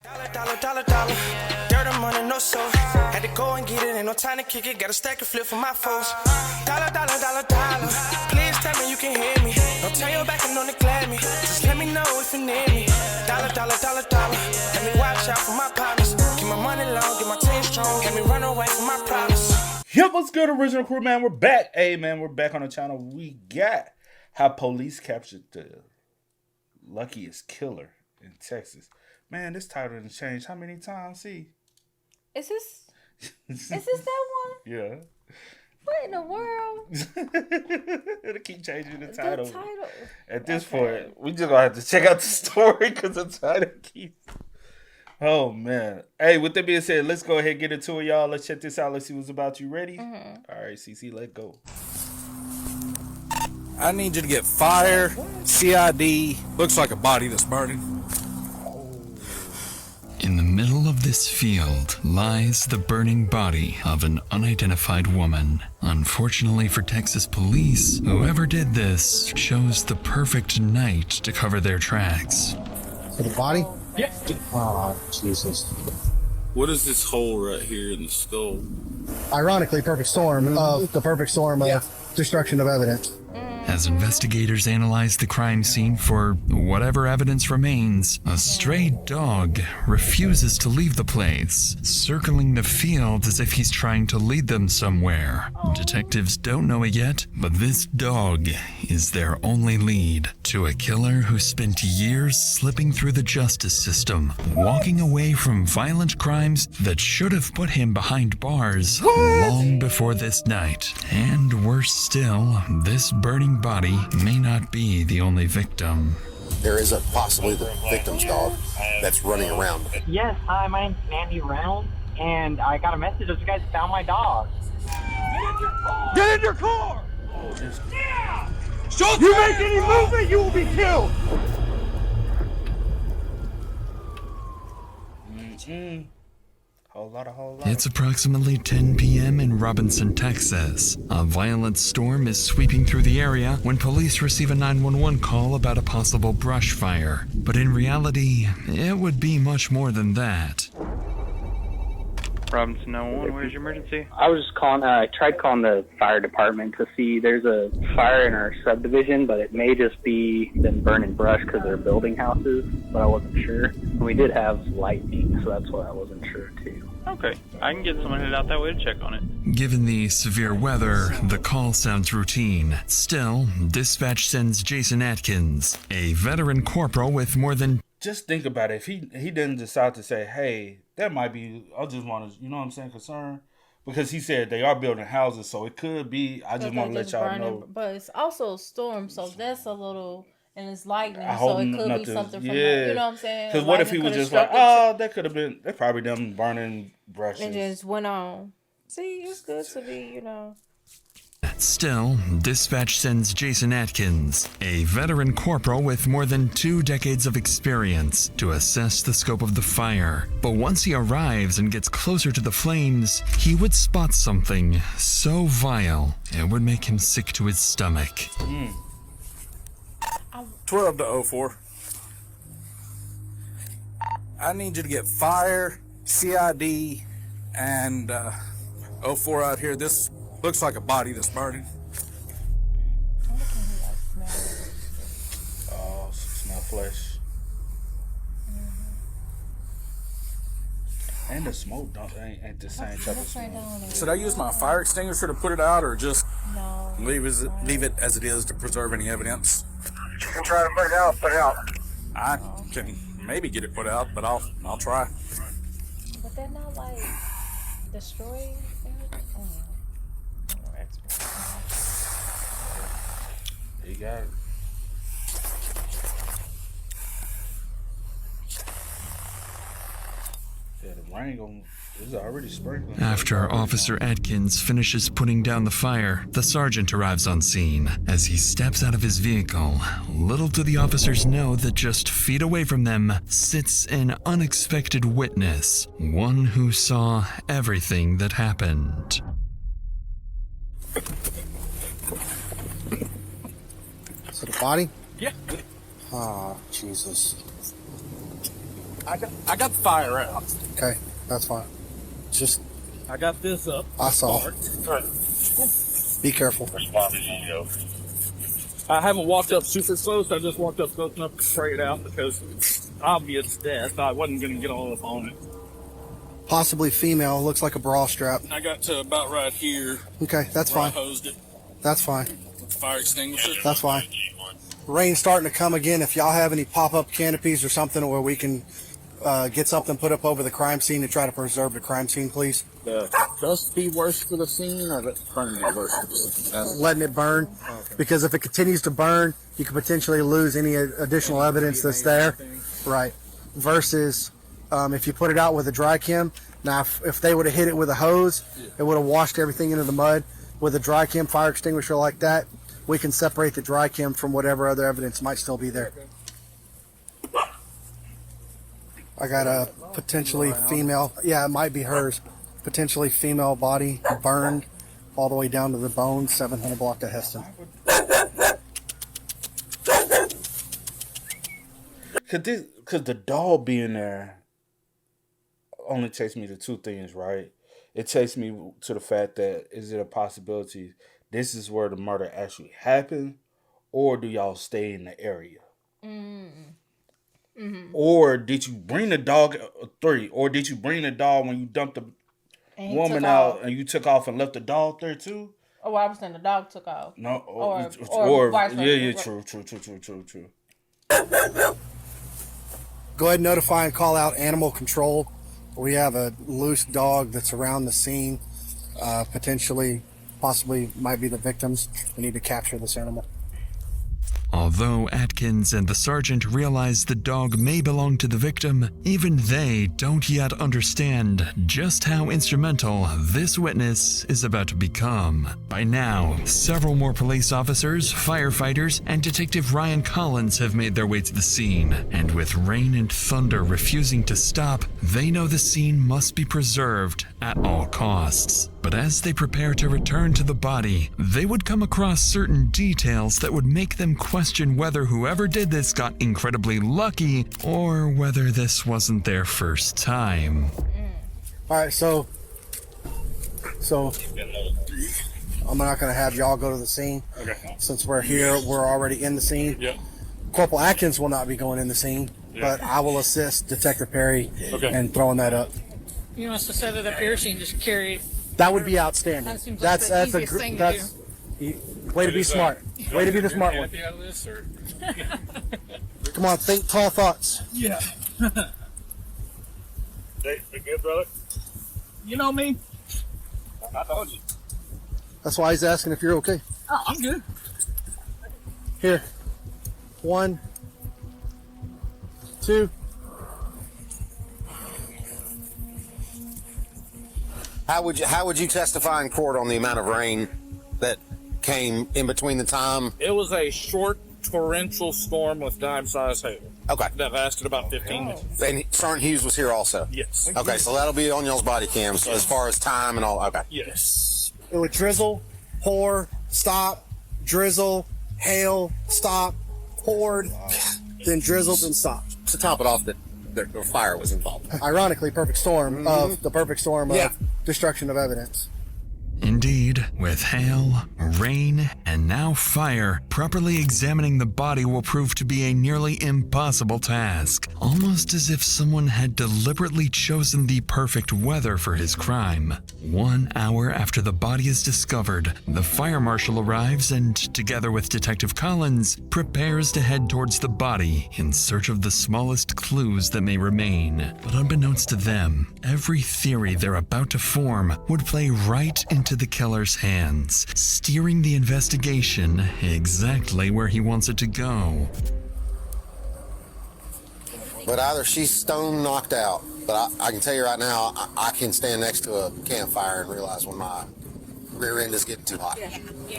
Dollar. Dirt and money, no soul. Had to go and get it, ain't no time to kick it. Got a stack and flip for my foes. Dollar. Please tell me you can hear me. Don't turn your back and don't neglect me. Just let me know if you need me. Dollar. Let me watch out for my partners. Keep my money long, get my team strong. Let me run away from my problems. Yep, what's good, original crew, man? We're back. Hey, man, we're back on the channel. We got how police captured the luckiest killer in Texas. Man, this title didn't change how many times? See? Is this that one? Yeah. What in the world? It'll keep changing the title. The title. At this point, we just gonna have to check out the story because the title keeps. Oh man. Hey, with that being said, let's go ahead and get into it, y'all. Let's check this out. Let's see what's about. You ready? Mm-hmm. All right, CC, let's go. I need you to get fire, CID. Looks like a body that's burning. In the middle of this field lies the burning body of an unidentified woman. Unfortunately for Texas police, whoever did this chose the perfect night to cover their tracks. So the body? Yeah. Oh, Jesus. What is this hole right here in the skull? Ironically, perfect storm of the perfect storm of destruction of evidence. As investigators analyze the crime scene for whatever evidence remains, a stray dog refuses to leave the place, circling the field as if he's trying to lead them somewhere. Detectives don't know it yet, but this dog is their only lead to a killer who spent years slipping through the justice system, walking away from violent crimes that should have put him behind bars long before this night. And worse still, this burning body may not be the only victim. There is possibly the victim's dog that's running around. Yes, hi, my name's Andy Reynolds, and I got a message that you guys found my dog. Get in your car! Yeah! You make any movement, you will be killed! Whole lot. It's approximately 10 p.m. in Robinson, Texas. A violent storm is sweeping through the area when police receive a 911 call about a possible brush fire. But in reality, it would be much more than that. Robinson 911, where's your emergency? I was just calling, I tried calling the fire department to see there's a fire in our subdivision, but it may just be them burning brush because they're building houses, but I wasn't sure. And we did have lightning, so that's why I wasn't sure too. Okay, I can get someone headed out that way to check on it. Given the severe weather, the call sounds routine. Still, dispatch sends Jason Atkins, a veteran corporal with more than... Just think about it. If he didn't decide to say, hey, that might be, I just want to, you know what I'm saying, concern. Because he said they are building houses, so it could be, I just want to let y'all know. But it's also a storm, so that's a little, and it's lightning, I so hope it could not be to, something from yeah. you know what I'm saying? Because what if he was just like, oh, that could have been, that's probably them burning brushes. And just went on. See, it's good to be, you know. Still, dispatch sends Jason Atkins, a veteran corporal with more than 2 decades of experience, to assess the scope of the fire. But once he arrives and gets closer to the flames, he would spot something so vile, it would make him sick to his stomach. 12 to 04. I need you to get fire, CID, and 04 out here. This looks like a body that's burning. Oh, smell flesh. And the smoke ain't the same type of smoke. Should I use my fire extinguisher to put it out, or just leave it as it is to preserve any evidence? You can try to put it out. I can maybe get it put out, but I'll try. But they're not like destroying everything. You got it. Yeah, the rain is already sprinkling. After Officer Atkins finishes putting down the fire, the sergeant arrives on scene. As he steps out of his vehicle, little do the officers know that just feet away from them sits an unexpected witness, one who saw everything that happened. So the body? Yeah. Oh, Jesus. I got the fire out. Okay, that's fine. Just, I got this up. I saw. Be careful. I haven't walked up super close. I just walked up close enough to spray it out because it's obvious death. I wasn't going to get all up on it. Possibly female. Looks like a bra strap. I got to about right here. Okay, that's where fine. I hosed it That's fine. with the fire extinguisher. That's fine. Rain's starting to come again. If y'all have any pop-up canopies or something where we can get something put up over the crime scene to try to preserve the crime scene, please. Dust be worse for the scene, or let burning be worse for the scene? Letting it burn, because if it continues to burn, you could potentially lose any additional evidence that's there. Right. Versus if you put it out with a dry chem. Now, if they would have hit it with a hose, it would have washed everything into the mud. With a dry chem fire extinguisher like that, we can separate the dry chem from whatever other evidence might still be there. I got a potentially female, yeah, it might be hers, potentially female body burned all the way down to the bone, 700 block of Heston. Because the dog being there only takes me to two things, right? It takes me to the fact that, is it a possibility this is where the murder actually happened, or do y'all stay in the area? Mm-hmm. Or did you bring the dog, 3, or did you bring the dog when you dumped the woman out and you took off and left the dog there too? Oh, I was saying the dog took off. No, or vice versa. yeah, true. Go ahead and notify and call out animal control. We have a loose dog that's around the scene, possibly might be the victims. We need to capture this animal. Although Atkins and the sergeant realize the dog may belong to the victim, even they don't yet understand just how instrumental this witness is about to become. By now, several more police officers, firefighters, and Detective Ryan Collins have made their way to the scene, and with rain and thunder refusing to stop, they know the scene must be preserved at all costs. But as they prepare to return to the body, they would come across certain details that would make them question whether whoever did this got incredibly lucky or whether this wasn't their first time. All right, so I'm not going to have y'all go to the scene. Okay. Since we're here, we're already in the scene. Yep. Corporal Atkins will not be going in the scene, but I will assist Detective Perry in throwing that up. You want us to set it up here so you can just carry it? That would be outstanding. That seems like the easiest thing to do. Way to be smart. Way to be the smart one. Come on, think tall thoughts. Yeah. Hey, you good, brother? You know me. I told you. That's why he's asking if you're okay. Oh, I'm good. Here. 1, 2. How would you testify in court on the amount of rain that came in between the time? It was a short torrential storm with dime-sized hail. Okay. That lasted about 15 minutes. And Sergeant Hughes was here also? Yes. Okay, so that'll be on y'all's body cams as far as time and all. Okay. Yes. It would drizzle, pour, stop, drizzle, hail, stop, poured, then drizzled and stopped. To top it off, the fire was involved. Ironically, perfect storm of destruction of evidence. Indeed, with hail, rain, and now fire, properly examining the body will prove to be a nearly impossible task, almost as if someone had deliberately chosen the perfect weather for his crime. 1 hour after the body is discovered, the fire marshal arrives and, together with Detective Collins, prepares to head towards the body in search of the smallest clues that may remain. But unbeknownst to them, every theory they're about to form would play right into the killer's hands, steering the investigation exactly where he wants it to go. But either she's stone knocked out, but I can tell you right now, I can stand next to a campfire and realize when my rear end is getting too hot.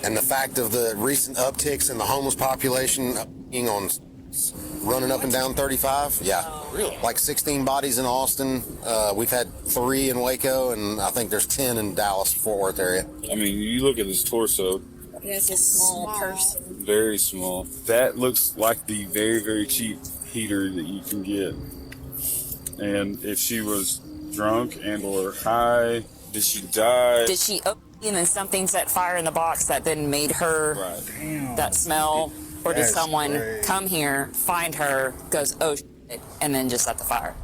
And the fact of the recent upticks in the homeless population being on running up and down 35, really, like 16 bodies in Austin. We've had 3 in Waco, and I think there's 10 in Dallas, Fort Worth area. I mean, you look at his torso. That's a small person. Very small. That looks like the very, very cheap heater that you can get. and if she was drunk and or high, did she die? Did she open and then something set fire in the box that then made her that smell? Or did someone come here, find her, goes, oh, shit, and then just set the fire?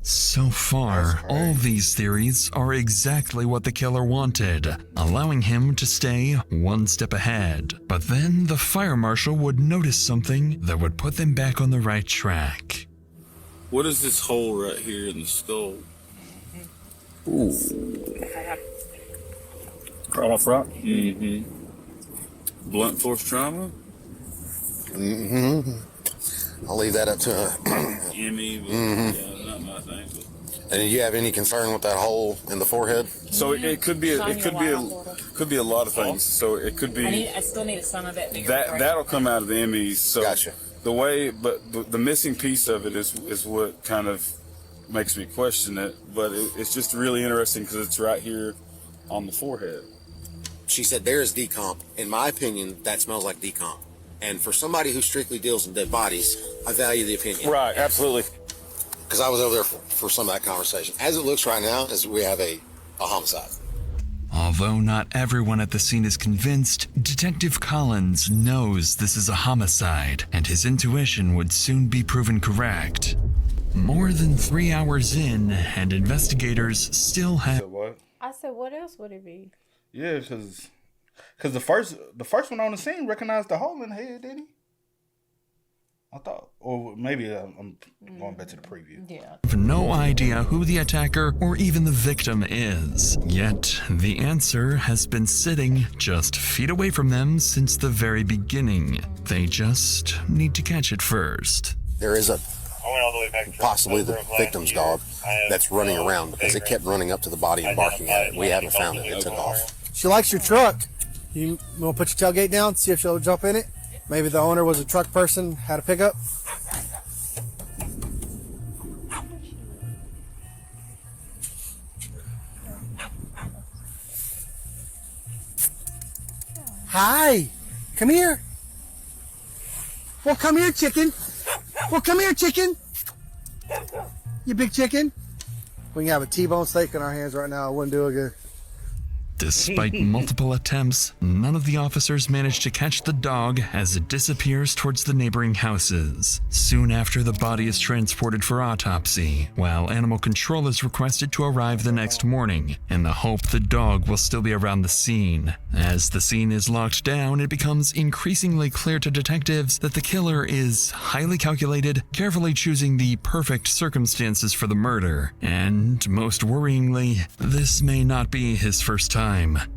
So far, all these theories are exactly what the killer wanted, allowing him to stay one step ahead. But then the fire marshal would notice something that would put them back on the right track. What is this hole right here in the skull? Ooh. Right off front? Mm-hmm. Blunt force trauma? Mm-hmm. I'll leave that up to Emmy, but yeah, not my thing. But. And do you have any concern with that hole in the forehead? So it could be a lot of things. So it could be I still need some of it. that'll come out of the Emmys. So Gotcha. The way, but the missing piece of it is what kind of makes me question it. But it's just really interesting because it's right here on the forehead. She said there is decomp. In my opinion, that smells like decomp. And for somebody who strictly deals in dead bodies, I value the opinion. Right, absolutely. Because I was over there for some of that conversation. As it looks right now, is we have a homicide. Although not everyone at the scene is convinced, Detective Collins knows this is a homicide, and his intuition would soon be proven correct. More than 3 hours in, and investigators still have... What? I said, what else would it be? Yeah, because the first one on the scene recognized the hole in the head, didn't he? I thought, or maybe I'm going back to the preview. Yeah. Have no idea who the attacker or even the victim is. Yet, the answer has been sitting just feet away from them since the very beginning. They just need to catch it first. There is possibly the victim's dog that's running around because it kept running up to the body and barking at it. We haven't found it. It took off. She likes your truck. You want to put your tailgate down, see if she'll jump in it? Maybe the owner was a truck person, had a pickup. Hi, come here. Well, come here, chicken. Well, come here, chicken. You big chicken. We can have a T-bone steak in our hands right now. It wouldn't do it good. Despite multiple attempts, none of the officers managed to catch the dog as it disappears towards the neighboring houses. Soon after, the body is transported for autopsy, while animal control is requested to arrive the next morning, in the hope the dog will still be around the scene. As the scene is locked down, it becomes increasingly clear to detectives that the killer is highly calculated, carefully choosing the perfect circumstances for the murder. And, most worryingly, this may not be his first time.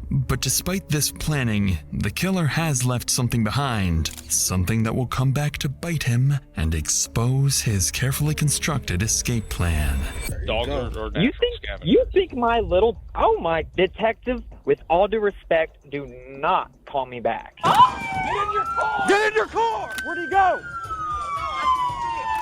But despite this planning, the killer has left something behind, something that will come back to bite him and expose his carefully constructed escape plan. You think my little... Oh my, detective, with all due respect, do not call me back. Get in your car! Get in your car! Where'd he go?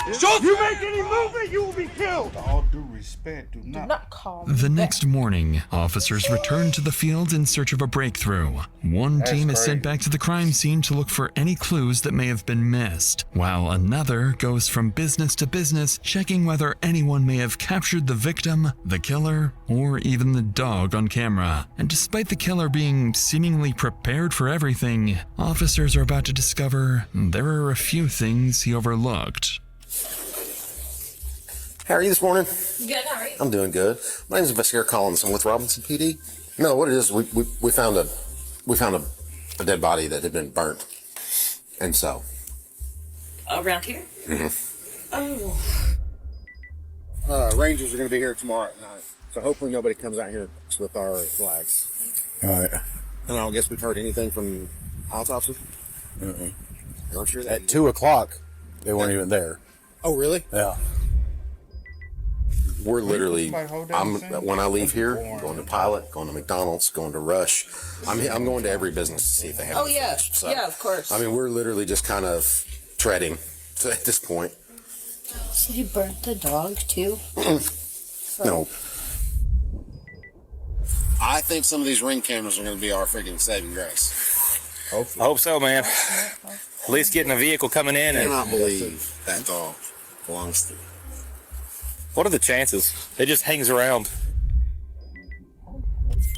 If you make any movement, you will be killed. With all due respect, do not call me The next morning, officers return to the field in search of a breakthrough. One team is sent back to the crime scene to look for any clues that may have been missed, while another goes from business to business, checking whether anyone may have captured the victim, the killer, or even the dog on camera. And despite the killer being seemingly prepared for everything, officers are about to discover there are a few things he overlooked. How are you this morning? Good, how are you? I'm doing good. My name is Investigator Collins. I'm with Robinson PD. No, what it is, we found a dead body that had been burnt, and so. Around here? Mm-hmm. Oh. Rangers are going to be here tomorrow at night, so hopefully nobody comes out here with our flags. All right. And I don't guess we've heard anything from autopsy. Aren't sure that At 2 o'clock, they weren't even there. Oh, really? Yeah. We're literally, when I leave here, going to Pilot, going to McDonald's, going to Rush. I'm going to every business to see if they have any finished. So, yeah, of course. I mean, we're literally just kind of treading at this point. So you burnt the dog too? No. I think some of these ring cameras are going to be our freaking saving grace. I hope so, man. At least getting a vehicle coming in. I cannot believe that dog belongs to What are the chances? It just hangs around.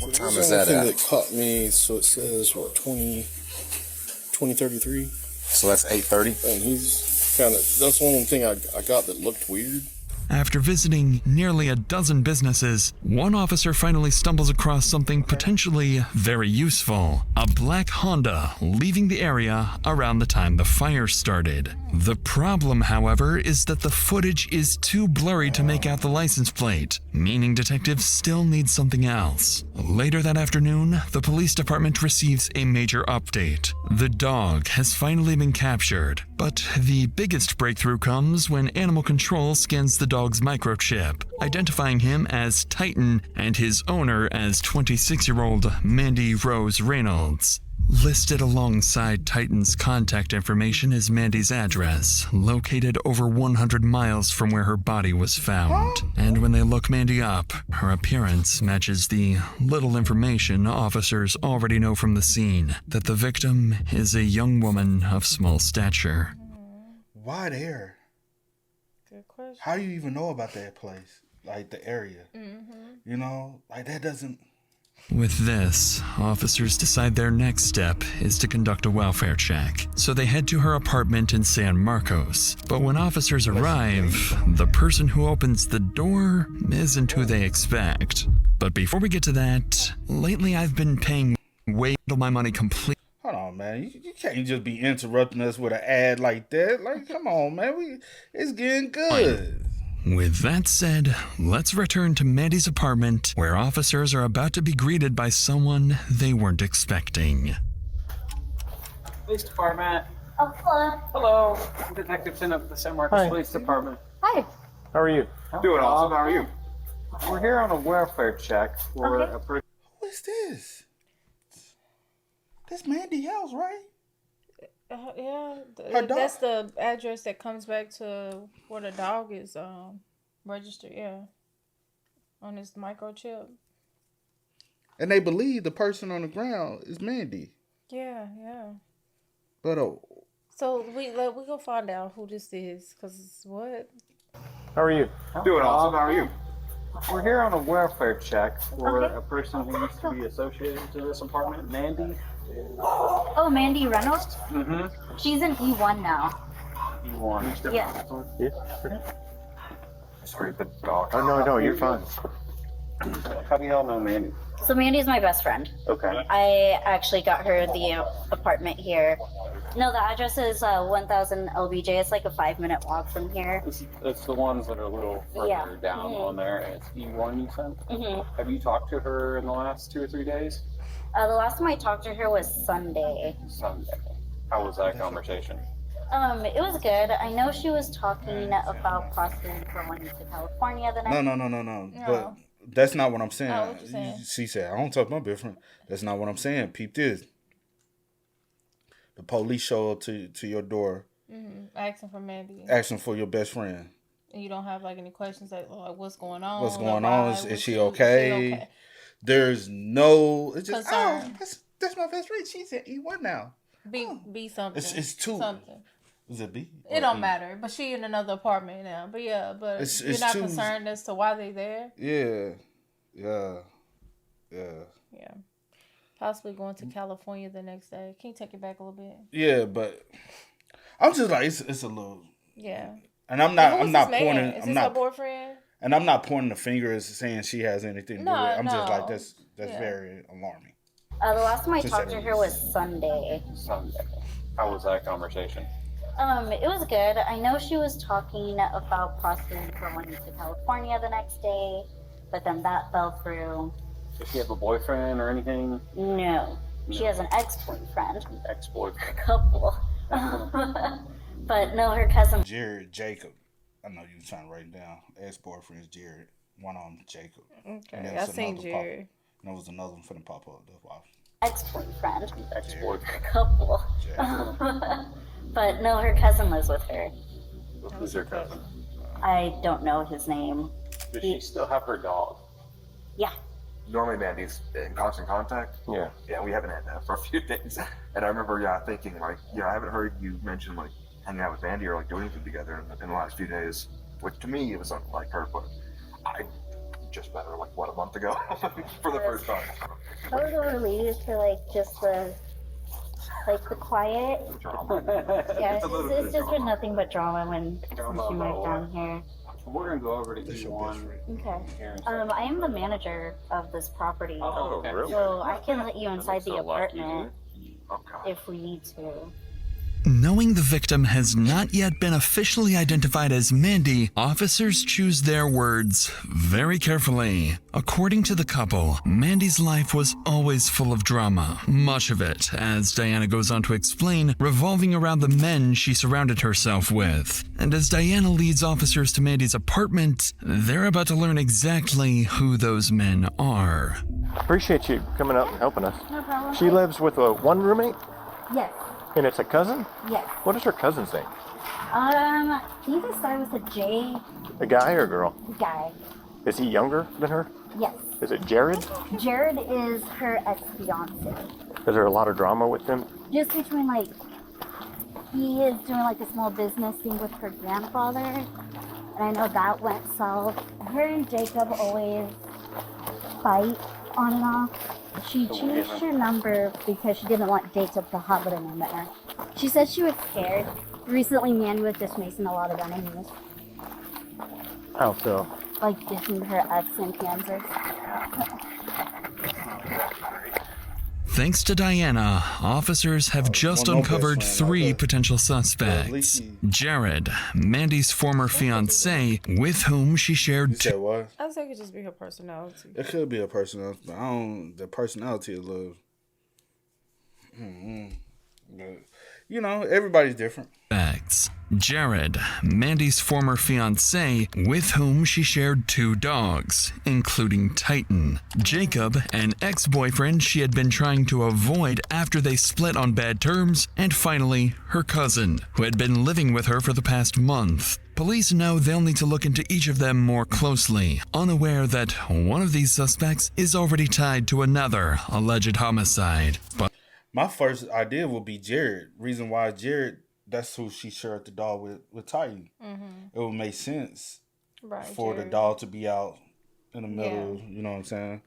What time is that at? That caught me, so it says, what, 2033? So that's 8:30? And he's kind of, that's one thing I got that looked weird. After visiting nearly a dozen businesses, one officer finally stumbles across something potentially very useful. A black Honda leaving the area around the time the fire started. The problem, however, is that the footage is too blurry to make out the license plate, meaning detectives still need something else. Later that afternoon, the police department receives a major update. The dog has finally been captured, but the biggest breakthrough comes when animal control scans the dog's microchip, identifying him as Titan and his owner as 26-year-old Mandy Rose Reynolds. Listed alongside Titan's contact information is Mandy's address, located over 100 miles from where her body was found. And when they look Mandy up, her appearance matches the little information officers already know from the scene, that the victim is a young woman of small stature. Why there? Good question. How do you even know about that place? Like the area? You know, like that doesn't... With this, officers decide their next step is to conduct a welfare check. So they head to her apartment in San Marcos. But when officers arrive, the person who opens the door isn't who they expect. But before we get to that, lately I've been paying way my money completely. Hold on, man. You can't just be interrupting us with an ad like that. Like, come on, man. It's getting good. With that said, let's return to Mandy's apartment, where officers are about to be greeted by someone they weren't expecting. Police Department. Oh, hello. Hello. I'm Detective Finn of the San Marcos Police Department. Hi. How are you? Doing awesome. How are you? We're here on a welfare check for a person. Who is this? That's Mandy's house, right? Yeah, Her dog. that's the address that comes back to where the dog is registered. Yeah, on his microchip. And they believe the person on the ground is Mandy. Yeah. But So we go find out who this is, cause what? How are you? Doing awesome. How are you? We're here on a welfare check for a person who used to be associated to this apartment, Mandy. Oh, Mandy Reynolds? Mm-hmm. She's in E1 now. E1. Yeah. Sorry, the dog. Oh, no, you're fine. How do y'all know Mandy? So Mandy's my best friend. Okay. I actually got her the apartment here. No, the address is 1000 LBJ. It's like a 5-minute walk from here. It's the ones that are a little further Yeah. down Mhm. on there. It's E1, you said? Mm-hmm. Have you talked to her in the last 2 or 3 days? The last time I talked to her was Sunday. Sunday. How was that conversation? It was good. I know she was talking about possibly going to California the next. No. But that's not what I'm saying. Oh, what you saying? She said, I don't talk to my best friend. That's not what I'm saying. Peep this. The police show up to your door, Asking for Mandy. asking for your best friend. And you don't have like any questions like what's going on? What's going Why? on? Is What's she she okay? There's no. It's just Concern. that's my best friend. She's at E1 now. Be something. It's two. Something. Is it B? It don't matter. But she in another apartment now. But yeah, but It's you're not two- concerned as to why they there. Yeah. Possibly going to California the next day. Can you take it back a little bit? Yeah, but I'm just like it's a little. Yeah. And I'm And not who's this man? pointing. Is I'm this not her boyfriend? And I'm not pointing the finger as saying she has anything to do with it. I'm just like No. that's Yeah. very alarming. The last time I Just talked said to it her was- was Sunday. Sunday. How was that conversation? It was good. I know she was talking about possibly going to California the next day, but then that fell through. Does she have a boyfriend or anything? No. She has an ex-boyfriend. Ex-boyfriend. Couple. But no, her cousin. Jared Jacob. I know you were trying to write it down. Ex-boyfriend's Jared. One of them Jacob. Okay, And there I was seen another Jared. And there was another one for the pop up. That's why. Ex-boyfriend. Ex-boyfriend. Couple. But no, her cousin lives with her. Who's her cousin? I don't know his name. Does she still have her dog? Yeah. Normally Mandy's in constant contact. Yeah. Yeah, we haven't had that for a few days. And I remember, thinking like, I haven't heard you mention like hanging out with Mandy or like doing anything together in the last few days. which to me it was unlike her, but I just met her like what, a month ago for the first time. I was over relieved for like just the quiet. Yeah, it's just been nothing but drama since you moved down here. We're gonna go over to E1. Okay. I am the manager of this property. Oh, really? So I can let you inside the apartment if we need to. Knowing the victim has not yet been officially identified as Mandy, officers choose their words very carefully. According to the couple, Mandy's life was always full of drama, much of it, as Diana goes on to explain, revolving around the men she surrounded herself with. And as Diana leads officers to Mandy's apartment, they're about to learn exactly who those men are. Appreciate you coming up and helping us. No problem. She lives with one roommate? Yes. And it's a cousin? Yes. What is her cousin's name? He just started with a J. A guy or a girl? Guy. Is he younger than her? Yes. Is it Jared? Jared is her ex-fiance. Is there a lot of drama with them? Just between he is doing a small business thing with her grandfather, and I know that went south. Her and Jacob always fight on and off. She changed her number because she didn't want Jacob to have it in there. She said she was scared. Recently, Mandy was just making a lot of enemies. How so? Like dissing her ex in Kansas. Thanks to Diana, officers have just uncovered 3 potential suspects. Jared, Mandy's former fiancé, with whom she shared You said what? I think it could just be her personality. It could be a personality, but the personality of love. But, everybody's different. Facts. Jared, Mandy's former fiancé, with whom she shared 2 dogs, including Titan. Jacob, an ex-boyfriend she had been trying to avoid after they split on bad terms. And finally, her cousin, who had been living with her for the past month. Police know they'll need to look into each of them more closely, unaware that one of these suspects is already tied to another alleged homicide. But my first idea would be Jared. Reason why Jared, that's who she shared the dog with Titan. It would make sense for the dog to be out in the middle, you know what I'm saying?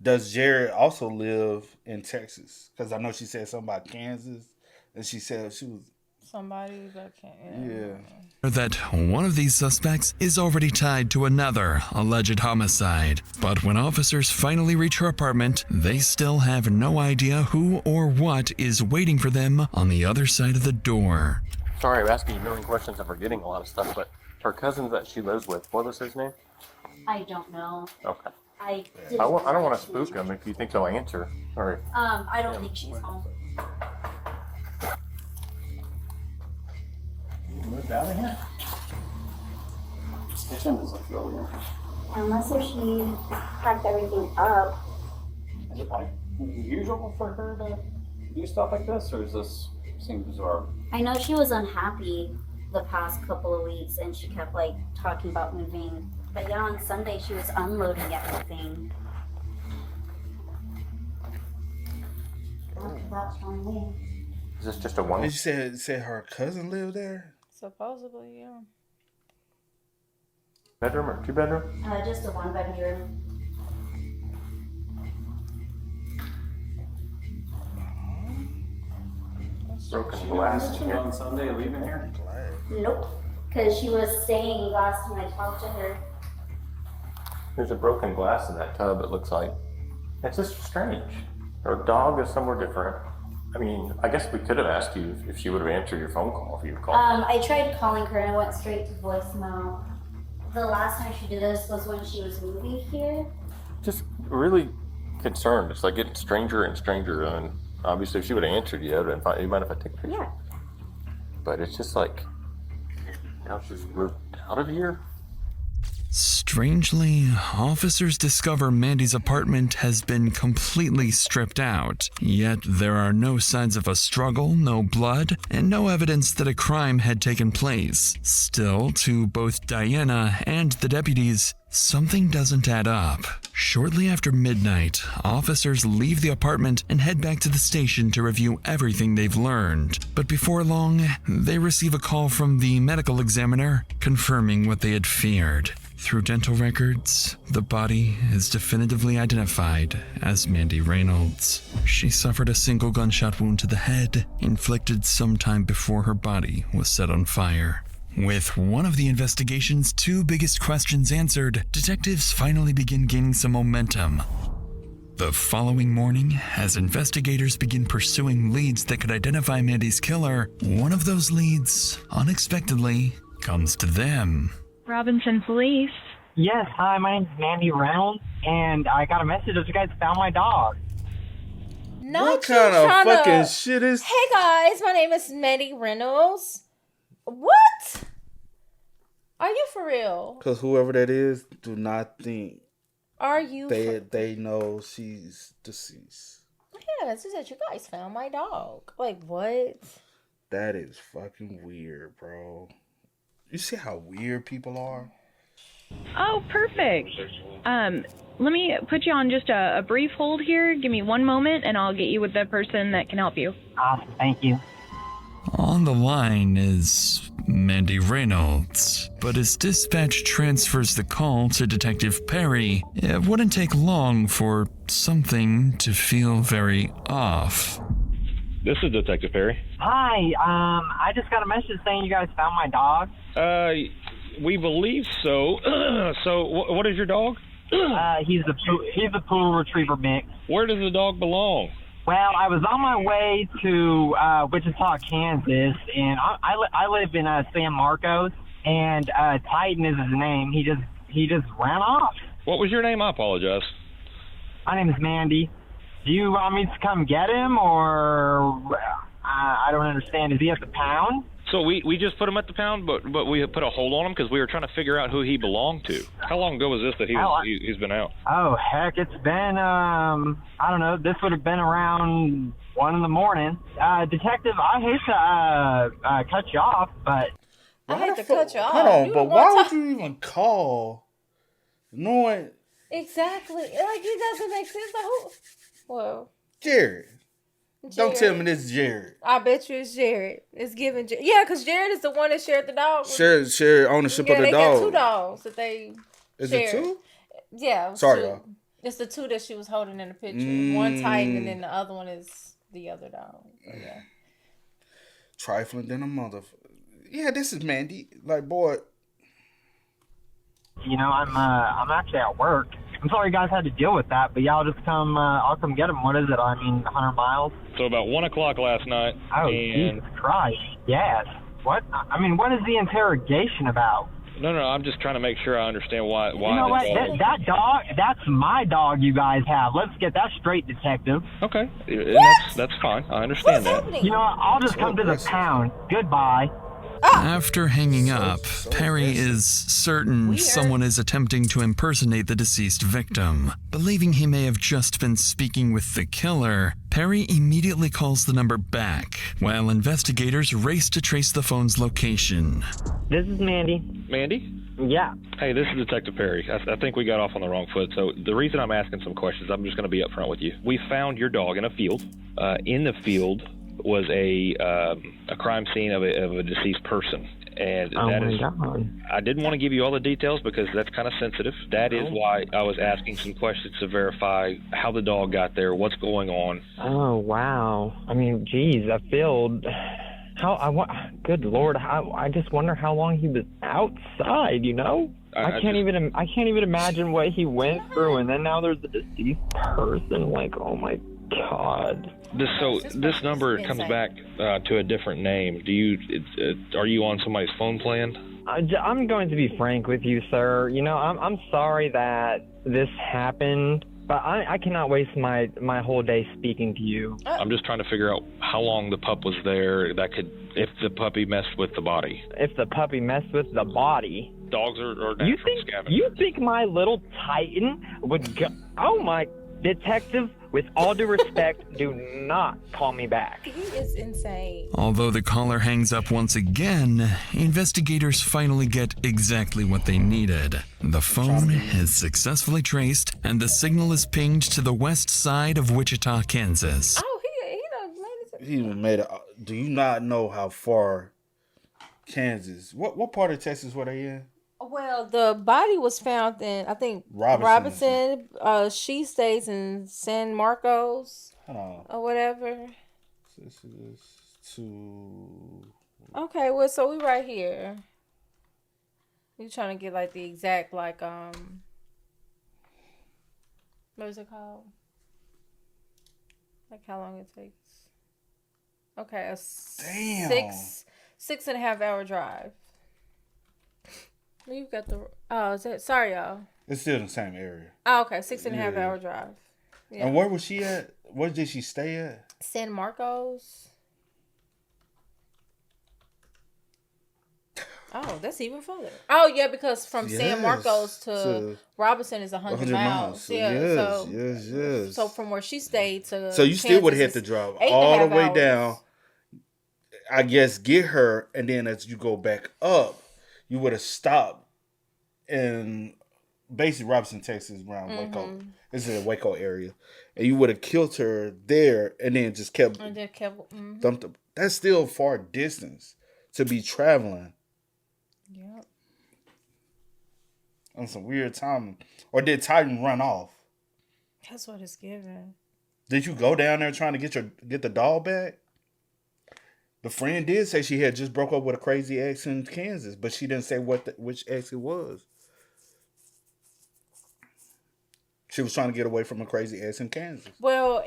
Does Jared also live in Texas? Because I know she said something about Kansas, and she said she was... Somebody that can't... that one of these suspects is already tied to another alleged homicide. But when officers finally reach her apartment, they still have no idea who or what is waiting for them on the other side of the door. Sorry, I'm asking you a million questions. I'm forgetting a lot of stuff, but her cousin that she lives with, what was his name? I don't know. Okay. I don't want to spook him if you think he'll answer. Or, I don't think she's home. Moved out of here? Kitchen doesn't feel weird. Unless if she packed everything up. Is it usual for her to do stuff like this, or does this seem bizarre? I know she was unhappy the past couple of weeks, and she kept talking about moving. But yeah, on Sunday she was unloading everything. That's on me. Is this just a one? You said her cousin lived there? Supposedly, yeah. Bedroom or 2 bedroom? Just a 1 bedroom. Broken glass She on Sunday leaving here? Nope. Because she was staying last time I talked to her. There's a broken glass in that tub, it looks like. It's just strange. Her dog is somewhere different. I mean, I guess we could have asked you if she would have answered your phone call if you had called. I tried calling her and it went straight to voicemail. The last time she did this was when she was moving here. Just really concerned. It's getting stranger and stranger. And obviously, if she would have answered you, it would have been fine. You mind if I take a picture? Yeah. But it's just now she's moved out of here. Strangely, officers discover Mandy's apartment has been completely stripped out, yet there are no signs of a struggle, no blood, and no evidence that a crime had taken place. Still, to both Diana and the deputies, something doesn't add up. Shortly after midnight, officers leave the apartment and head back to the station to review everything they've learned. But before long, they receive a call from the medical examiner confirming what they had feared. Through dental records, the body is definitively identified as Mandy Reynolds. She suffered a single gunshot wound to the head, inflicted sometime before her body was set on fire. With one of the investigation's two biggest questions answered, detectives finally begin gaining some momentum. The following morning, as investigators begin pursuing leads that could identify Mandy's killer, one of those leads, unexpectedly, comes to them. Robinson Police. Yes, hi, my name's Mandy Reynolds, and I got a message that you guys found my dog. Not What kind of fucking shit is... Hey guys, my name is Mandy Reynolds. What? Are you for real? Because whoever that is, do not think Are you they know she's deceased. Yeah, she said you guys found my dog. Like, what? That is fucking weird, bro. You see how weird people are? Oh, perfect. Let me put you on just a brief hold here. Give me one moment, and I'll get you with the person that can help you. Awesome, thank you. On the line is Mandy Reynolds, but as dispatch transfers the call to Detective Perry, it wouldn't take long for something to feel very off. This is Detective Perry. Hi, I just got a message saying you guys found my dog. We believe so. So, what is your dog? He's a poodle retriever mix. Where does the dog belong? Well, I was on my way to Wichita, Kansas, and I live in San Marcos, and Titan is his name. He just ran off. What was your name? I apologize. My name is Mandy. Do you want me to come get him, or I don't understand. Is he at the pound? So we just put him at the pound, but we put a hold on him because we were trying to figure out who he belonged to. How long ago was this that he's been out? Oh, heck, it's been, I don't know, this would have been around 1 in the morning. Detective, I hate to cut you off, but... I hate to cut you off. Hold on, but why would you even call knowing... Exactly. Like, it doesn't make sense. Like, who? Well... Jared. Don't tell me this is Jared. I bet you it's Jared. It's given Jared. Yeah, because Jared is the one that shared the dog. Share ownership of the dog. Yeah, they got 2 dogs that they Is shared. it 2? Yeah. Sorry, 2. y'all. It's the 2 that she was holding in the picture. One Titan, and then the other one is the other dog. So, yeah. Trifling than a mother. Yeah, this is Mandy. Like, boy. You know, I'm actually at work. I'm sorry you guys had to deal with that, but yeah, I'll just come, I'll come get him. What is it? I mean, 100 miles? So about 1 o'clock last night. Oh, Jesus Christ. Yes. What? I mean, what is the interrogation about? No, I'm just trying to make sure I understand why. You know what? That dog, that's my dog you guys have. Let's get that straight, Detective. Okay. That's fine. I understand that. You know what? I'll just come to the pound. Goodbye. After hanging up, Perry is certain someone is attempting to impersonate the deceased victim. Believing he may have just been speaking with the killer, Perry immediately calls the number back, while investigators race to trace the phone's location. This is Mandy. Mandy? Yeah. Hey, this is Detective Perry. I think we got off on the wrong foot. So the reason I'm asking some questions, I'm just going to be upfront with you. We found your dog in a field. In the field was a crime scene of a deceased person. And God. I didn't want to give you all the details because that's kind of sensitive. That is why I was asking some questions to verify how the dog got there, what's going on. Oh, wow. I mean, geez, that field... Good Lord, I just wonder how long he was outside, you know? I can't even imagine what he went through, and then now there's a deceased person. Like, oh my God. This number comes back to a different name. Are you on somebody's phone plan? I'm going to be frank with you, sir. You know, I'm sorry that this happened, but I cannot waste my whole day speaking to you. I'm just trying to figure out how long the pup was there. If the puppy messed with the body. If the puppy messed with the body, Dogs are natural scavengers. You think my little Titan would go? Oh my, detective, with all due respect, do not call me back. He is insane. Although the caller hangs up once again, investigators finally get exactly what they needed. The phone is successfully traced, and the signal is pinged to the west side of Wichita, Kansas. Oh, he done made it. He even made it. Do you not know how far Kansas? What part of Texas were they in? Well, the body was found in, I think, Robinson. She stays in San Marcos or whatever. This is to. Okay, well, so we right here. We trying to get like the exact what is it called? Like how long it takes? Okay, a 6.5 hour drive. You've got the is that sorry y'all. It's still in the same area. Oh, okay, 6.5 hour drive. Yeah. And where was she at? Where did she stay at? San Marcos. Oh, that's even further. Oh yeah, because from San Marcos to Robinson is 100 miles. So Yeah, yes. So from where she stayed to so you still would have to drive all the way down. I guess get her, and then as you go back up, you would have stopped in basically Robinson, Texas, around Waco. This is the Waco area, and you would have killed her there, and then just kept. Dumped her. That's still far distance to be traveling. Yep. On some weird timing. Or did Titan run off? That's what it's given. Did you go down there trying to get the doll back? The friend did say she had just broke up with a crazy ex in Kansas, but she didn't say which ex it was. She was trying to get away from a crazy ex in Kansas. Well,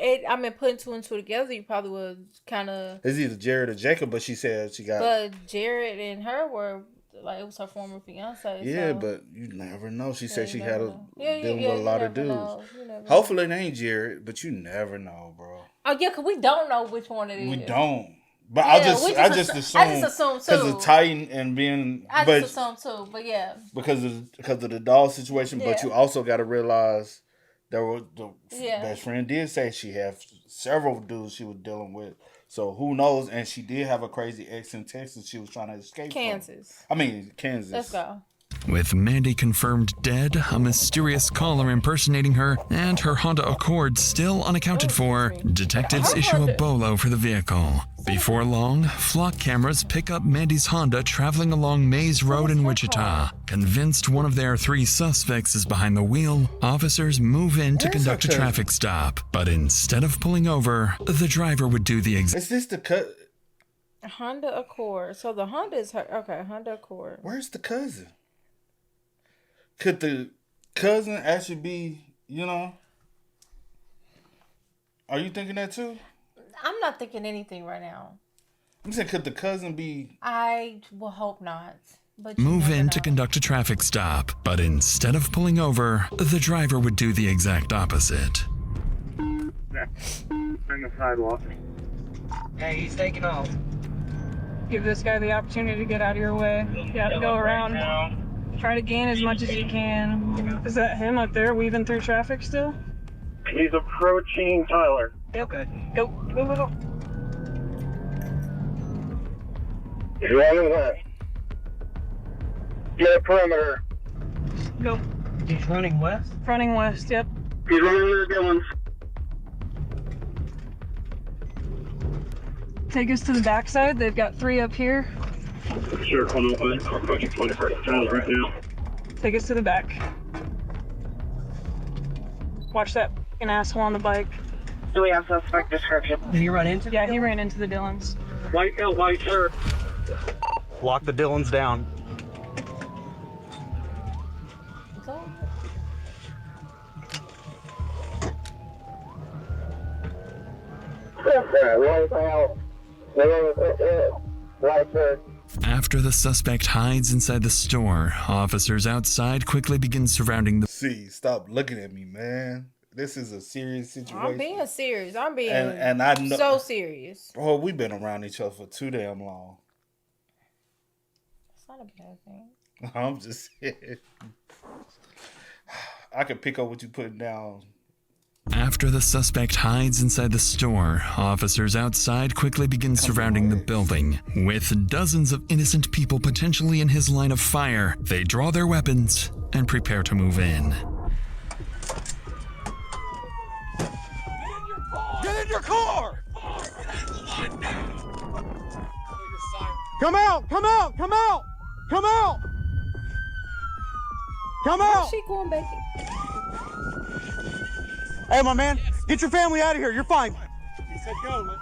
putting two and two together, you probably would kind of. It's either Jared or Jacob, but she said she got. But Jared and her were like it was her former fiance. Yeah, so. But you never know. She said she had dealing with a lot of dudes. Hopefully it ain't Jared, but you never know, bro. Oh yeah, because we don't know which one it is. We don't. But I just assume too. Because of Titan and being. I just assume too, but yeah. Because of the doll situation, but you also got to realize. The best friend did say she had several dudes she was dealing with. So who knows? And she did have a crazy ex in Texas she was trying to escape Kansas. Kansas. Let's go. With Mandy confirmed dead, a mysterious caller impersonating her, and her Honda Accord still unaccounted for, detectives issue a bolo for the vehicle. Before long, flock cameras pick up Mandy's Honda traveling along Mays Road in Wichita. Convinced one of their three suspects is behind the wheel, officers move in to conduct a traffic stop. But instead of pulling over, the driver would do the exact. Is this the Honda Accord. So the Honda is her. Okay, Honda Accord. Where's the cousin? Could the cousin actually be, Are you thinking that too? I'm not thinking anything right now. I'm saying, could the cousin be? I will hope not. But move in to conduct a traffic stop, but instead of pulling over, the driver would do the exact opposite. On the sidewalk. Hey, he's taking off. Give this guy the opportunity to get out of your way. Yeah, go around. Try to gain as much as you can. Is that him up there weaving through traffic still? He's approaching Tyler. Okay. Go. He's running left. Get a perimeter. Go. He's running west? Running west, yep. He's running to the Dillons. Take us to the backside. They've got three up here. Sure, come open. I'll approach you 21st Tyler right now. Take us to the back. Watch that fucking asshole on the bike. Do we have suspect description? Did he run into? Yeah, he ran into the Dillons. White coat, white shirt. Lock the Dillons down. After the suspect hides inside the store, officers outside quickly begin surrounding the. Stop looking at me, man. This is a serious situation. I'm being serious. I'm being and I know, so serious. Well, we've been around each other for too damn long. It's not a bad thing. I'm just saying. I can pick up what you putting down. After the suspect hides inside the store, officers outside quickly begin surrounding the building. With dozens of innocent people potentially in his line of fire, they draw their weapons and prepare to move in. Get in your car! Come out! Come out! Come out! Come out! Come out! Where's she going back? Hey, my man, get your family out of here. You're fine. He said go.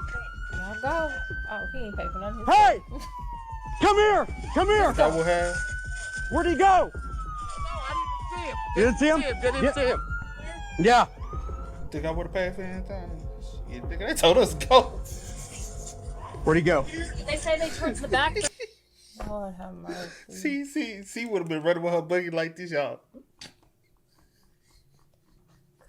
Y'all go. Oh, he ain't paying for nothing. Hey! Come here! Come here! Double head. Where'd he go? You didn't see him? Didn't see him. Yeah. Think I would have paid for anything? Shit, nigga, they told us to go. Where'd he go? They say they towards the back. Lord have mercy. See would have been running with her buggy like this, y'all.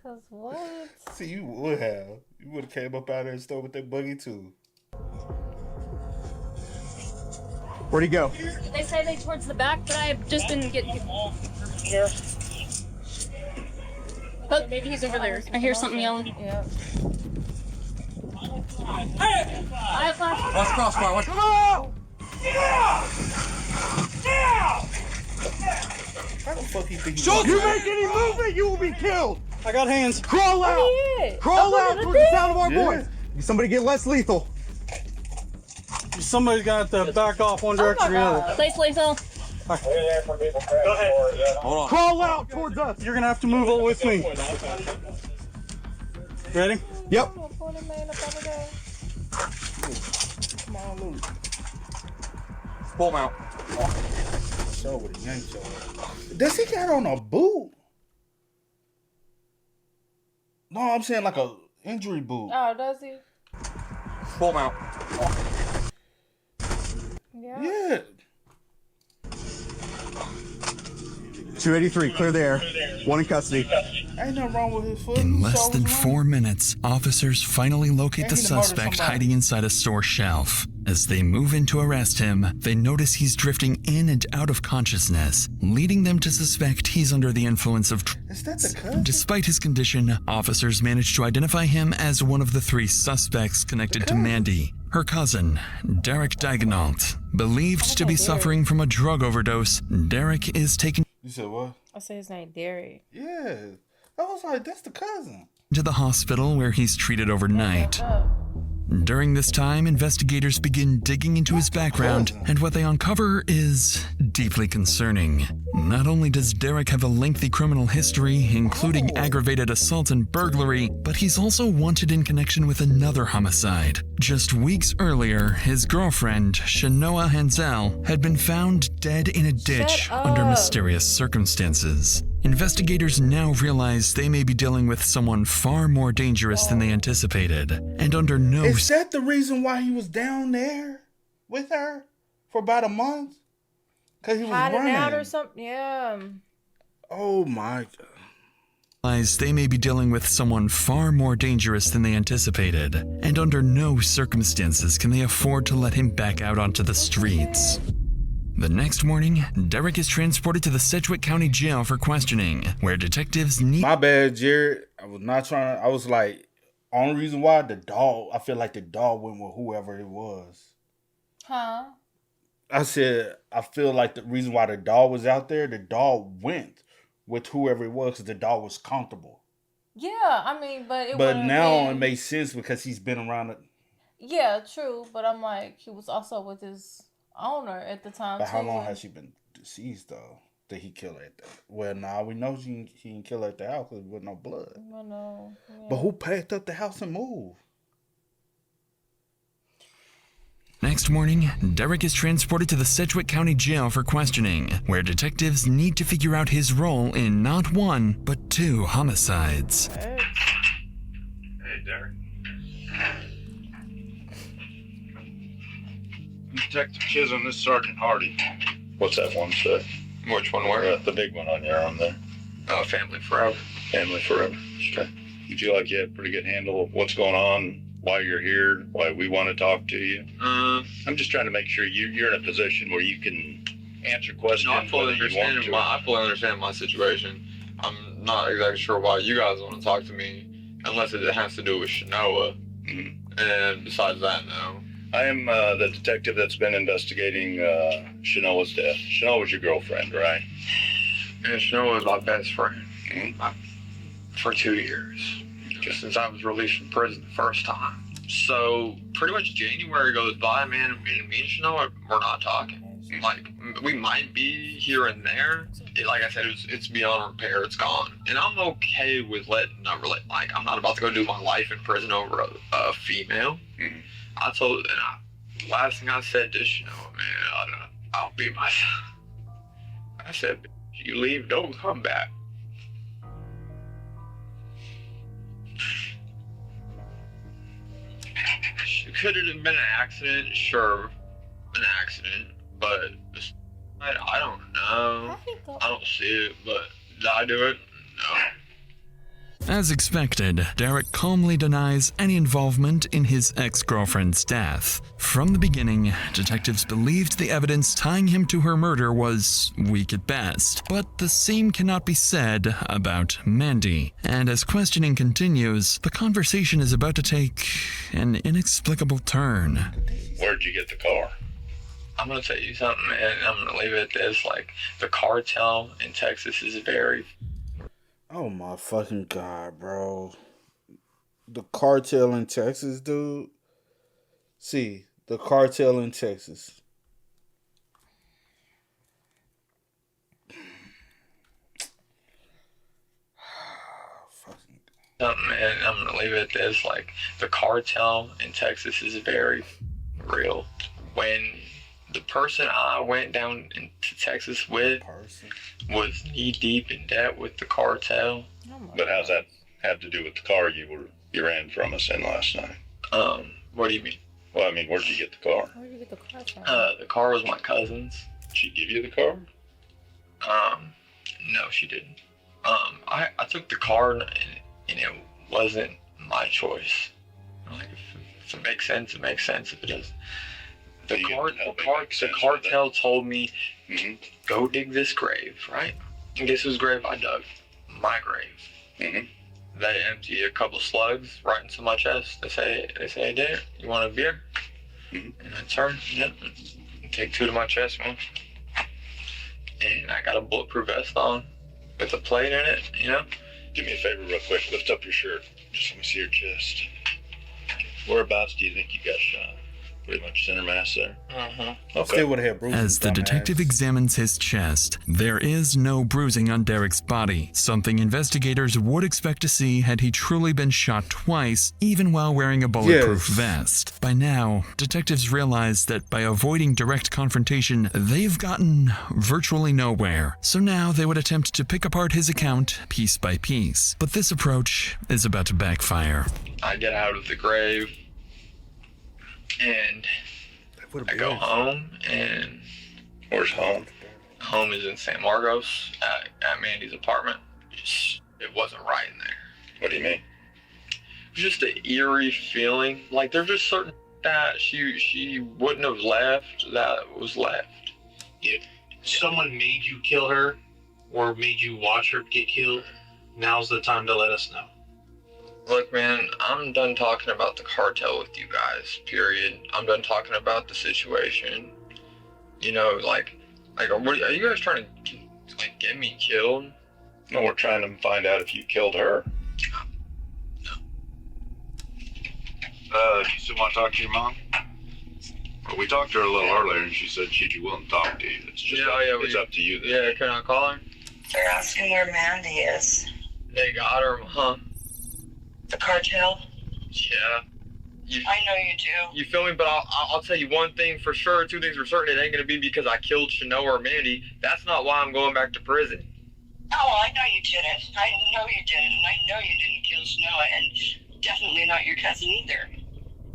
Cause what? See, you would have. You would have came up out there and stole with that buggy too. Where'd he go? They say they towards the back, but I just didn't get here. But maybe he's over there. I hear something yelling. Yeah. I have flash. Watch crossfire. Watch. Come on! How the fuck you think he You make any movement, you will be killed. I got hands. Crawl out. Yeah. Crawl out towards the sound of our Yeah. voice. Somebody get less lethal. Somebody's got to back off one direction or the other. Place lethal. Go ahead. Hold on. Crawl out towards us. You're gonna have to move all with me. Ready? Yep. Come on, Luke. Pull him out. Show with a yank show. Does he got on a boot? No, I'm saying like a injury boot. Oh, does he? Pull him out. Yeah. Yeah. 283, clear the air. One in custody. Ain't nothing wrong with his foot. In less than Shoulders 4 minutes, officers finally locate the And he murdered suspect somebody. hiding inside a store shelf. As they move in to arrest him, they notice he's drifting in and out of consciousness, leading them to suspect he's under the influence of Is that the cousin? Despite his condition, officers managed to identify him as one of the 3 suspects connected to Mandy, her cousin, Derek Daignault. Believed to be suffering from a drug overdose, Derek is taken You said what? I say his name Derek. Yeah. I was like, that's the cousin. to the hospital where he's treated overnight. During this time, investigators begin digging into his background, and what they uncover is deeply concerning. Not only does Derek have a lengthy criminal history, including aggravated assault and burglary, but he's also wanted in connection with another homicide. Just weeks earlier, his girlfriend, Shanoa Hansel, had been found dead in a ditch under mysterious circumstances. Investigators now realize they may be dealing with someone far more dangerous than they anticipated, and under no... Is that the reason why he was down there with her for about a month? Because he was hiding running. out or something? Yeah. Oh my God. Realize they may be dealing with someone far more dangerous than they anticipated, and under no circumstances can they afford to let him back out onto the streets. The next morning, Derek is transported to the Sedgwick County Jail for questioning, where detectives need... My bad, Jared. I was not trying to... I was like, only reason why the dog... I feel like the dog went with whoever it was. Huh? I said, I feel like the reason why the dog was out there, the dog went with whoever it was because the dog was comfortable. Yeah, I mean, but it But would've now been... it makes sense because he's been around it. Yeah, true. But I'm like, he was also with his owner at the time, But how too. long has she been deceased, though? Did he kill her at that? Well, now we know he didn't kill her at the house because there was no blood. I know. Yeah. But who packed up the house and moved? Next morning, Derek is transported to the Sedgwick County Jail for questioning, where detectives need to figure out his role in not one, but 2 homicides. Hey, Derek. Detective Chisholm, this is Sergeant Hardy. What's that one say? Which one were? The big one on your arm there. Oh, Family Forever. Family Forever. Okay. You feel like you have a pretty good handle of what's going on, why you're here, why we want to talk to you? I'm just trying to make sure you're in a position where you can answer questions. I fully understand my situation. I'm not exactly sure why you guys want to talk to me, unless it has to do with Shanoa. Mm-hmm. And besides that, no. I am the detective that's been investigating Shanoa's death. Shanoa's your girlfriend, right? And Shanoa was my best friend Mm-hmm. for 2 years, since I was released from prison the first time. So pretty much January goes by, man, and me and Shanoa, we're not talking. Like, we might be here and there. Like I said, it's beyond repair. It's gone. And I'm okay with I'm not about to go do my life in prison over a female. Mm-hmm. Last thing I said to Shanoa, man, I'll be myself. I said, you leave, don't come back. Could it have been an accident? Sure, an accident. But I don't know. I don't see it, but did I do it? No. As expected, Derek calmly denies any involvement in his ex-girlfriend's death. From the beginning, detectives believed the evidence tying him to her murder was weak at best, but the same cannot be said about Mandy. And as questioning continues, the conversation is about to take an inexplicable turn. Where'd you get the car? I'm gonna tell you something, man. I'm gonna leave it at this. Like, the cartel in Texas is very... Oh my fucking God, bro. The cartel in Texas, dude. See, the cartel in Texas. Something, man. I'm gonna leave it at this. Like, the cartel in Texas is very real. When the person I went down into Texas with was knee deep in debt with the cartel. But how's that have to do with the car you ran from us in last night? What do you mean? Well, I mean, where'd you get the car? Where did you get the car from? The car was my cousin's. Did she give you the car? No, she didn't. I took the car and it wasn't my choice. Like, if it makes sense, it makes sense. If it doesn't. The cartel told me, go dig this grave, right? And guess whose grave I dug? My grave. Mm-hmm. They empty a couple slugs right into my chest. They say, hey, Dad, you want a beer? And I turn, take 2 to my chest, man. And I got a bulletproof vest on with a plate in it, you know? Do me a favor real quick. Lift up your shirt. Just let me see your chest. Whereabouts do you think you got shot? Pretty much center mass there. Okay. As the detective examines his chest, there is no bruising on Derek's body, something investigators would expect to see had he truly been shot twice, even while wearing a bulletproof vest. By now, detectives realize that by avoiding direct confrontation, they've gotten virtually nowhere. So now they would attempt to pick apart his account piece by piece. But this approach is about to backfire. I get out of the grave. And I go home, and where's home? Home is in San Marcos at Mandy's apartment. It wasn't right in there. What do you mean? It was just an eerie feeling. Like, there's just certain that she wouldn't have left that was left. If someone made you kill her or made you watch her get killed, now's the time to let us know. Look, man, I'm done talking about the cartel with you guys, period. I'm done talking about the situation. You know, like are you guys trying to, like, get me killed? No, we're trying to find out if you killed her. Do you still want to talk to your mom? Well, we talked to her a little earlier, and she said she'd be willing to talk to you. It's just it's up to you. Yeah, can I call her? They're asking where Mandy is. They got her, huh? The cartel? Yeah. I know you do. You feel me? But I'll tell you one thing for sure, 2 things for certain. It ain't going to be because I killed Shanoa or Mandy. That's not why I'm going back to prison. Oh, I know you didn't. I know you didn't. And I know you didn't kill Shanoa, and definitely not your cousin either.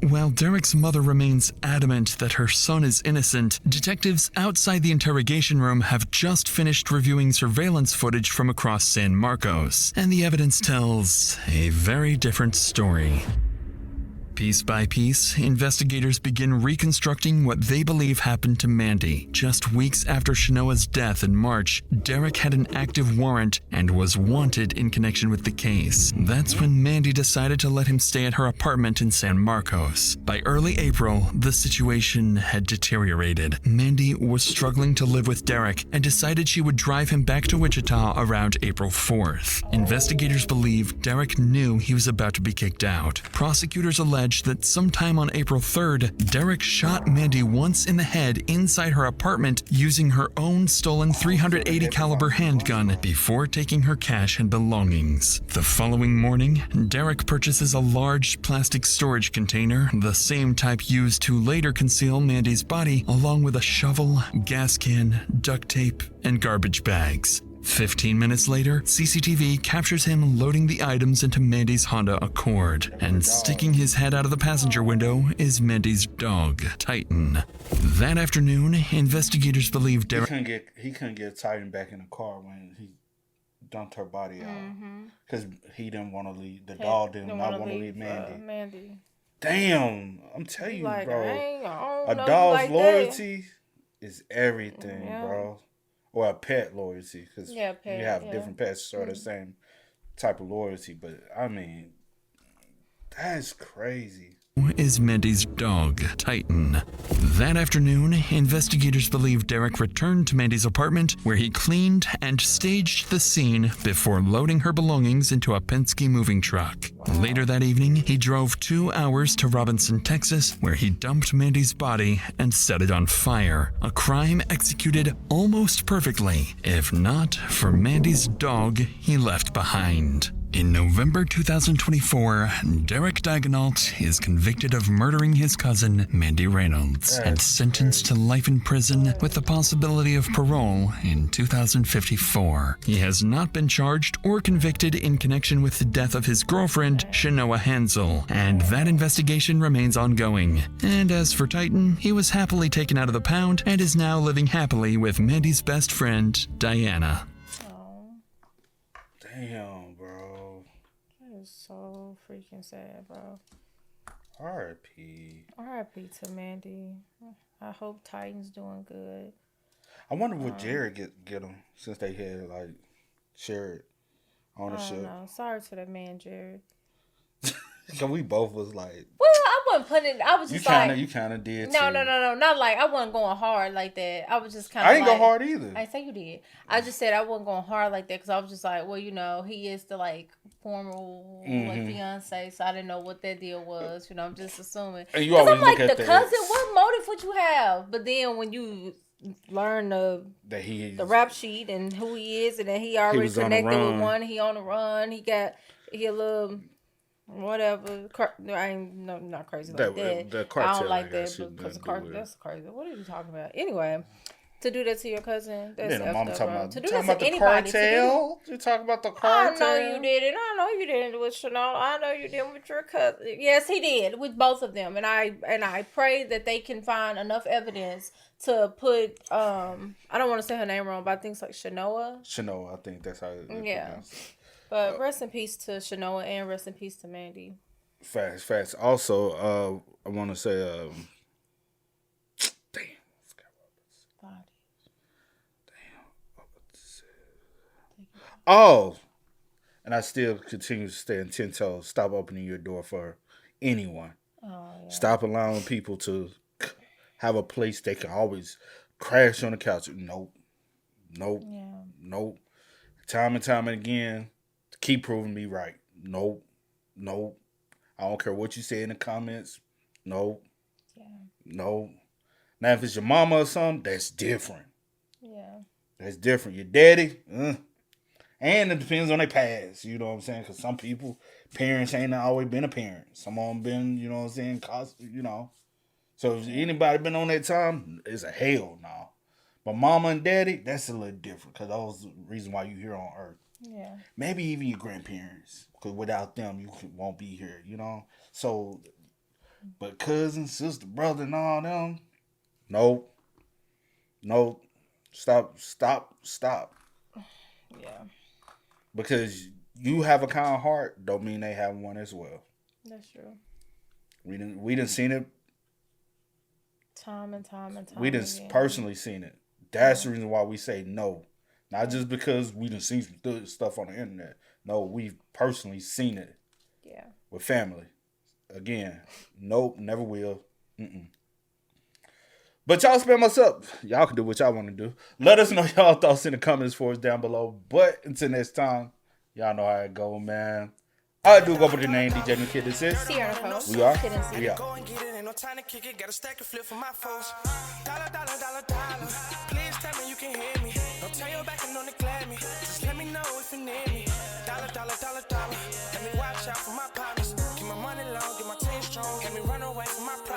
While Derek's mother remains adamant that her son is innocent, detectives outside the interrogation room have just finished reviewing surveillance footage from across San Marcos, and the evidence tells a very different story. Piece by piece, investigators begin reconstructing what they believe happened to Mandy. Just weeks after Shanoa's death in March, Derek had an active warrant and was wanted in connection with the case. That's when Mandy decided to let him stay at her apartment in San Marcos. By early April, the situation had deteriorated. Mandy was struggling to live with Derek and decided she would drive him back to Wichita around April 4th. Investigators believe Derek knew he was about to be kicked out. Prosecutors alleged that sometime on April 3rd, Derek shot Mandy once in the head inside her apartment using her own stolen .380 caliber handgun before taking her cash and belongings. The following morning, Derek purchases a large plastic storage container, the same type used to later conceal Mandy's body, along with a shovel, gas can, duct tape, and garbage bags. 15 minutes later, CCTV captures him loading the items into Mandy's Honda Accord, and sticking his head out of the passenger window is Mandy's dog, Titan. That afternoon, investigators believe Derek... He couldn't get Titan back in the car when he dumped her body out. Because he didn't want to leave, the dog did not want to leave Mandy. Damn, I'm telling you, like, bro. A dog's loyalty is everything, bro. Or a pet loyalty, because you have different pets sort of the same type of loyalty. But I mean, that's crazy. Is Mandy's dog, Titan. That afternoon, investigators believe Derek returned to Mandy's apartment, where he cleaned and staged the scene before loading her belongings into a Penske moving truck. Later that evening, he drove 2 hours to Robinson, Texas, where he dumped Mandy's body and set it on fire. A crime executed almost perfectly, if not for Mandy's dog he left behind. In November 2024, Derek Digonault is convicted of murdering his cousin, Mandy Reynolds, and sentenced to life in prison with the possibility of parole in 2054. He has not been charged or convicted in connection with the death of his girlfriend, Shanoa Hansel, and that investigation remains ongoing. And as for Titan, he was happily taken out of the pound and is now living happily with Mandy's best friend, Diana. Damn, bro. That is so freaking sad, bro. R.I.P. R.I.P. to Mandy. I hope Titan's doing good. I wonder would Jared get him since they had like shared ownership. No, sorry to that man, Jared. Cause we both was like, well, I wasn't putting it. I was just you kind of did. No, too. not like I wasn't going hard like that. I was just kind of. I didn't go hard either. I say you did. I just said I wasn't going hard like that because I was just like, well, you know, he is the like formal like fiance, so I didn't know what that deal was. You know, I'm just assuming. And you always I'm like look at the cousin. What motive would you have? But then when you learn the rap sheet and who he is, and then he already connected with one. He on the run. He a little. Whatever, I ain't not crazy like that. The cartel, I don't like that because that's crazy. What are you talking about? Anyway, to do that to your cousin, that's mama talking about to do that to anybody. Cartel? You talking about the cartel? I know you didn't. I know you didn't with Chanel. I know you didn't with your cousin. Yes, he did with both of them, and I pray that they can find enough evidence to put. I don't want to say her name wrong, but I think it's like Shanoa. Shanoa, I think that's how. Pronounced it. But rest in peace to Shanoa and rest in peace to Mandy. Facts. Also, I want to say, and I still continue to stay in 10 toes. Stop opening your door for anyone. Stop allowing people to have a place they can always crash on the couch. Nope. Time and time again. Keep proving me right. Nope. I don't care what you say in the comments. Nope. Now, if it's your mama or something, that's different. Yeah. That's different. Your daddy, and it depends on their past. You know what I'm saying? Because some people, parents ain't always been a parent. Some of them been, you know what I'm saying? So if anybody been on that time, it's a hell no. But mama and daddy, that's a little different. Because those are the reason why you here on earth. Yeah. Maybe even your grandparents, because without them, you won't be here, you know? So, but cousin, sister, brother, and all them, nope. Stop. Yeah. Because you have a kind heart, don't mean they have one as well. That's true. We didn't seen it. Time and time. We didn't personally seen it. That's the reason why we say no. Not just because we done seen some good stuff on the internet. No, we've personally seen it. Yeah. With family. Again, nope, never will. But y'all spam us up. Y'all can do what y'all want to do. Let us know y'all thoughts in the comments for us down below. But until next time, y'all know how it go, man. I do go by the name DJ New Kid. This is we are. We are. No time to kick it, got a stack of flip for my folks. Dollar, dollar, dollar, dollar. Please tell me you can hear me. Don't turn your back and don't neglect me. Just let me know if you need me. Dollar, dollar, dollar, dollar. Let me watch out for my partners. Keep my money long, get my team strong. Let me run away from my problems.